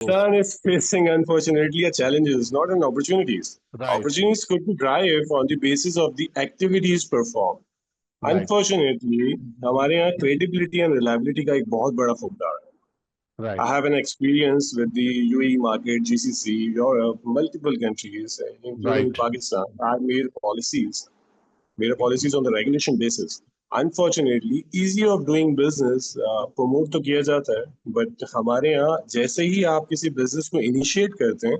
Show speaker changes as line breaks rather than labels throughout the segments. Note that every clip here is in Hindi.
Pakistan is facing, unfortunately, a challenges, not an opportunities.
Right
Opportunities could be thrive on the basis of the activities performed.
Right
Unfortunately, हमारे यहाँ credibility and reliability का एक बहुत बड़ा फुकदार है. I
right
have an experience with the UAE market, GCC, Europe, multiple countries, including
right
Pakistan. I've made policies on the regulation basis. Unfortunately, easy of doing business promote तो किया जाता है, but हमारे यहाँ जैसे ही आप किसी business को initiate करते हैं,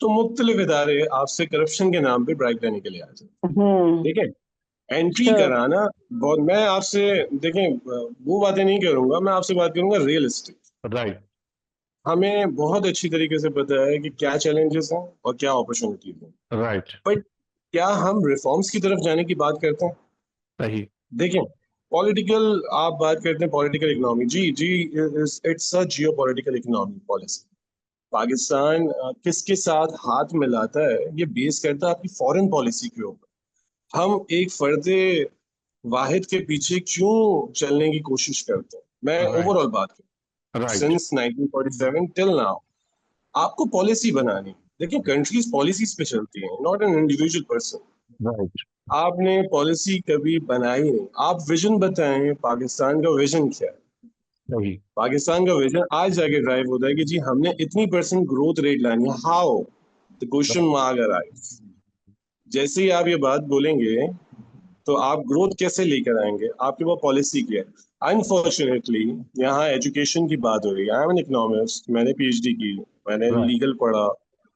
तो मुख्तलिफ इदारे आपसे करप्शन के नाम पे ब्राइब लेने के लिए आ जाते हैं. ठीक है, एंट्री
Sure.
कराना बहुत. मैं आपसे देखें वो बातें नहीं करूंगा, मैं आपसे बात करूंगा रियलिस्टिक.
राइट
हमें बहुत अच्छी तरीके से पता है कि क्या चैलेंजेस हैं और क्या अपॉर्चुनिटीज हैं,
राइट
बट क्या हम रिफॉर्म्स की तरफ जाने की बात करते हैं?
सही
देखें, पॉलिटिकल आप बात करते हैं, पॉलिटिकल इकोनॉमी, जी जी, it's a geopolitical economy policy. Pakistan किसके साथ हाथ मिलाता है ये बेस करता है आपकी फॉरेन पॉलिसी के ऊपर. हम एक फर्दे वाहिद के पीछे क्यों चलने की कोशिश करते हैं. मैं
राइट
ओवरऑल बात करूं,
राइट
सिंस 1947 टिल नाउ आपको पॉलिसी बनानी है. देखिए, कंट्रीज पॉलिसीज पे चलती हैं, not an individual person.
Right
आपने पॉलिसी कभी बनाई नहीं. आप विजन बताएं, पाकिस्तान का विजन क्या है?
सही
पाकिस्तान का विजन आज जाके ड्राइव होता है कि जी हमने इतनी परसेंट ग्रोथ रेट लानी है. How? The question mark arrives. जैसे ही आप ये बात बोलेंगे तो आप ग्रोथ कैसे लेकर आएंगे? आपके पास पॉलिसी क्या है? अनफॉर्चुनेटली यहाँ एजुकेशन की बात हो रही है. आई एम एन इकोनॉमिस्ट, मैंने पीएचडी की, मैंने
राइट
लीगल पढ़ा,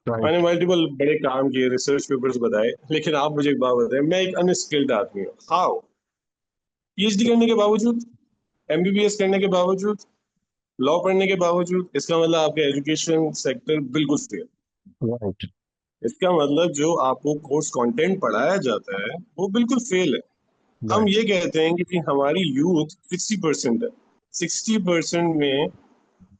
मैंने
राइट
मल्टीपल बड़े काम किए, रिसर्च पेपर्स बताए, लेकिन आप मुझे एक बात बताएं, मैं एक अनस्किल्ड आदमी हूँ. हाउ? पीएचडी करने के बावजूद, एमबीबीएस करने के बावजूद, लॉ पढ़ने के बावजूद, इसका मतलब आपका एजुकेशन सेक्टर बिल्कुल फेल.
राइट
इसका मतलब जो आपको कोर्स कंटेंट पढ़ाया जाता है वो बिल्कुल फेल है. हम
राइट
ये कहते हैं कि हमारी यूथ 60% है. 60% में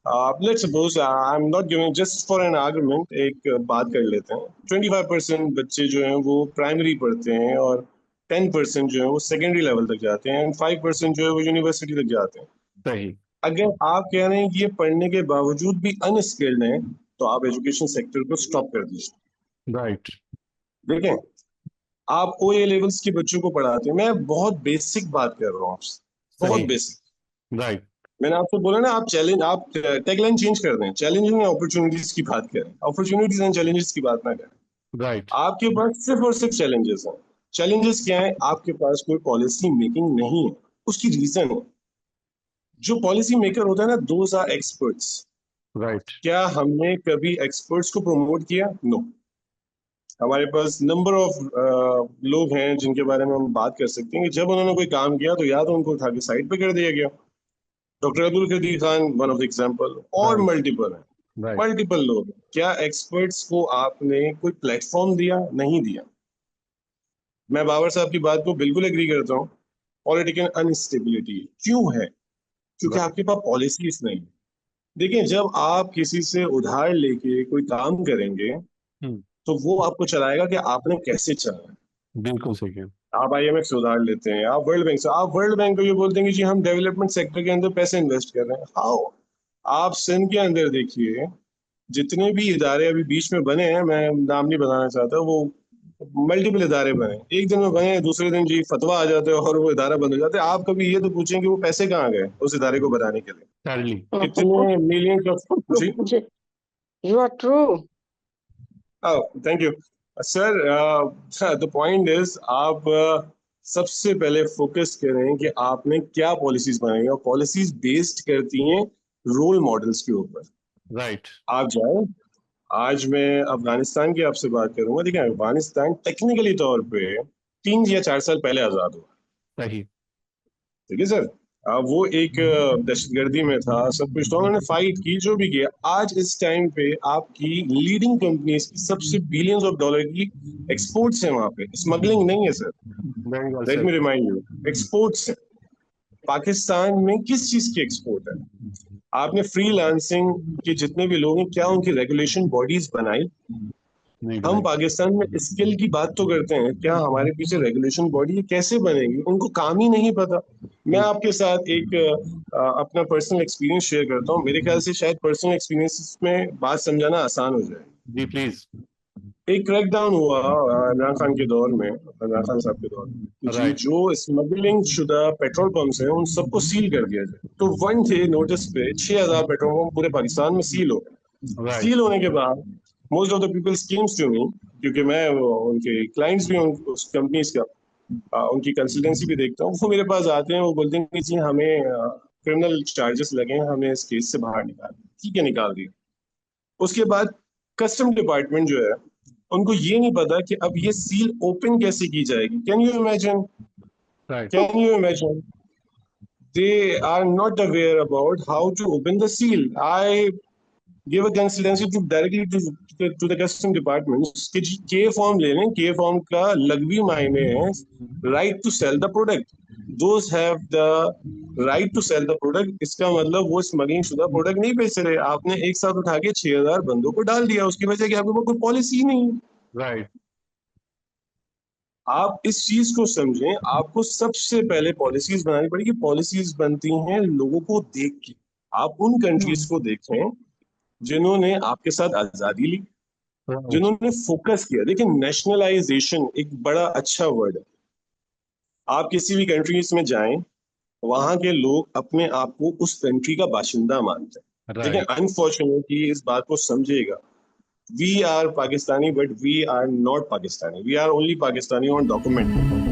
आप let's suppose, I am not giving, just for an argument एक बात कर लेते हैं, 25% बच्चे जो हैं वो प्राइमरी पढ़ते हैं और 10% जो है वो सेकेंडरी लेवल तक जाते हैं एंड 5% जो है वो यूनिवर्सिटी तक जाते हैं.
सही
अगर आप कह रहे हैं कि ये पढ़ने के बावजूद भी अनस्किल्ड हैं, तो आप एजुकेशन सेक्टर को स्टॉप कर दीजिए.
राइट
देखें, आप ओ ए लेवल्स के बच्चों को पढ़ाते हैं. मैं बहुत बेसिक बात कर रहा हूँ आपसे, बहुत
सही
बेसिक.
राइट
मैंने आपको बोला ना, आप चैलेंज, आप टैगलाइन चेंज कर दें, चैलेंजिंग एंड अपॉर्चुनिटीज की बात करें, अपॉर्चुनिटीज एंड चैलेंजेस की बात ना करें.
राइट
आपके पास सिर्फ और सिर्फ चैलेंजेस हैं. चैलेंजेस क्या है? आपके पास कोई पॉलिसी मेकिंग नहीं है. उसकी रीजन है, जो पॉलिसी मेकर होता है ना, दोज आर एक्सपर्ट्स.
राइट
क्या हमने कभी एक्सपर्ट्स को प्रमोट किया? नो. हमारे पास नंबर ऑफ लोग हैं जिनके बारे में हम बात कर सकते हैं कि जब उन्होंने कोई काम किया तो या तो उनको उठा के साइड पे कर दिया गया. Doctor Abdul Qadeer Khan one of the example, और
राइट
मल्टीपल है,
राइट
मल्टीपल लोग हैं. क्या एक्सपर्ट्स को आपने कोई प्लेटफॉर्म दिया? नहीं दिया. मैं बाबर साहब की बात को बिल्कुल एग्री करता हूँ. पॉलिटिकल अनस्टेबिलिटी क्यों है? क्योंकि आपके पास पॉलिसीज नहीं. देखिए, जब आप किसी से उधार लेके कोई काम करेंगे तो वो आपको चलाएगा कि आपने कैसे चलाना है.
बिल्कुल सही है
आप आईएमएफ से उधार लेते हैं, आप वर्ल्ड बैंक से, आप वर्ल्ड बैंक को ये बोलते हैं कि जी हम डेवलपमेंट सेक्टर के अंदर पैसे इन्वेस्ट कर रहे हैं. हाउ? आप सिंध के अंदर देखिए, जितने भी इदारे अभी बीच में बने हैं, मैं नाम नहीं बताना चाहता, वो मल्टीपल इदारे बने, एक दिन में बने, दूसरे दिन जी फतवा आ जाते हैं और वो इदारा बंद हो जाते हैं. आप कभी ये तो पूछें कि वो पैसे कहाँ गए उस इदारे को बनाने के लिए?
चार्ली
कितने मिलियन ऑफ. जी,
You are true.
Thank you sir. The point is, आप सबसे पहले फोकस करें कि आपने क्या पॉलिसीज बनाई और पॉलिसीज बेस्ड करती हैं रोल मॉडल्स के ऊपर.
राइट
आप जाए, आज मैं अफगानिस्तान की आपसे बात करूंगा. देखिए, अफगानिस्तान टेक्निकली तौर पे 3 या 4 साल पहले आजाद हुआ.
सही
ठीक है सर. वो एक दहशतगर्दी में था, सब कुछ था, उन्होंने फाइट की, जो भी किया. आज इस टाइम पे आपकी लीडिंग कंपनीज की सबसे बिलियंस ऑफ डॉलर की एक्सपोर्ट्स है वहां पे. स्मगलिंग नहीं है sir.
Very well
late
said
me remind you, exports है. पाकिस्तान में किस चीज की एक्सपोर्ट है? आपने फ्रीलांसिंग के जितने भी लोग हैं, क्या उनकी रेगुलेशन बॉडीज बनाई?
नहीं
हम
right.
पाकिस्तान में स्किल की बात तो करते हैं, क्या हमारे पीछे रेगुलेशन बॉडी है कैसे बनेगी, उनको काम ही नहीं पता। मैं आपके साथ एक अपना पर्सनल एक्सपीरियंस शेयर करता हूँ, मेरे ख्याल से शायद पर्सनल एक्सपीरियंस में बात समझाना आसान हो जाए।
जी प्लीज।
एक क्रैकडाउन हुआ इमरान खान के दौर में, इमरान खान साहब के दौर में, कि जी
राइट
जो स्मगलिंग शुदा पेट्रोल पंप्स हैं उन सबको सील कर दिया जाए। तो वन डे नोटिस पे 6000 पेट्रोल पंप पूरे पाकिस्तान में सील हो गए।
राइट
सील होने के बाद most of the people comes to me, क्योंकि मैं उनके क्लाइंट्स भी हूँ उस कंपनीज का, उनकी कंसल्टेंसी भी देखता हूँ। वो मेरे पास आते हैं, वो बोलते हैं कि जी हमें क्रिमिनल चार्जेस लगे हैं, हमें इस केस से बाहर निकाल। ठीक है, निकाल दिया। उसके बाद कस्टम डिपार्टमेंट जो है, उनको ये नहीं पता कि अब ये सील ओपन कैसे की जाएगी। Can you imagine,
right
can you imagine, they are not aware about how to open the seal. I give a consultancy to directly to the custom departments कि के फॉर्म ले लें। के फॉर्म का लघवी मायने है right to sell the product. Those have the right to sell the product. इसका मतलब वो स्मगलिंग शुदा प्रोडक्ट नहीं बेच रहे। आपने एक साथ उठा के 6000 बंदों को डाल दिया, उसकी वजह कि आपके पास कोई पॉलिसी ही नहीं है।
राइट
आप इस चीज को समझें, आपको सबसे पहले पॉलिसीज बनानी पड़ेगी। पॉलिसीज बनती हैं लोगों को देख के। आप उन कंट्रीज को देखें जिन्होंने आपके साथ आजादी ली,
राइट
जिन्होंने फोकस किया। देखिए, नेशनलाइजेशन एक बड़ा अच्छा वर्ड है। आप किसी भी कंट्रीज में जाएं, वहां के लोग अपने आप को उस कंट्री का बाशिंदा मानते हैं। देखिए,
राइट
अनफॉर्चुनेटली इस बात को समझिएगा, we are Pakistani but we are not Pakistani, we are only Pakistani on document।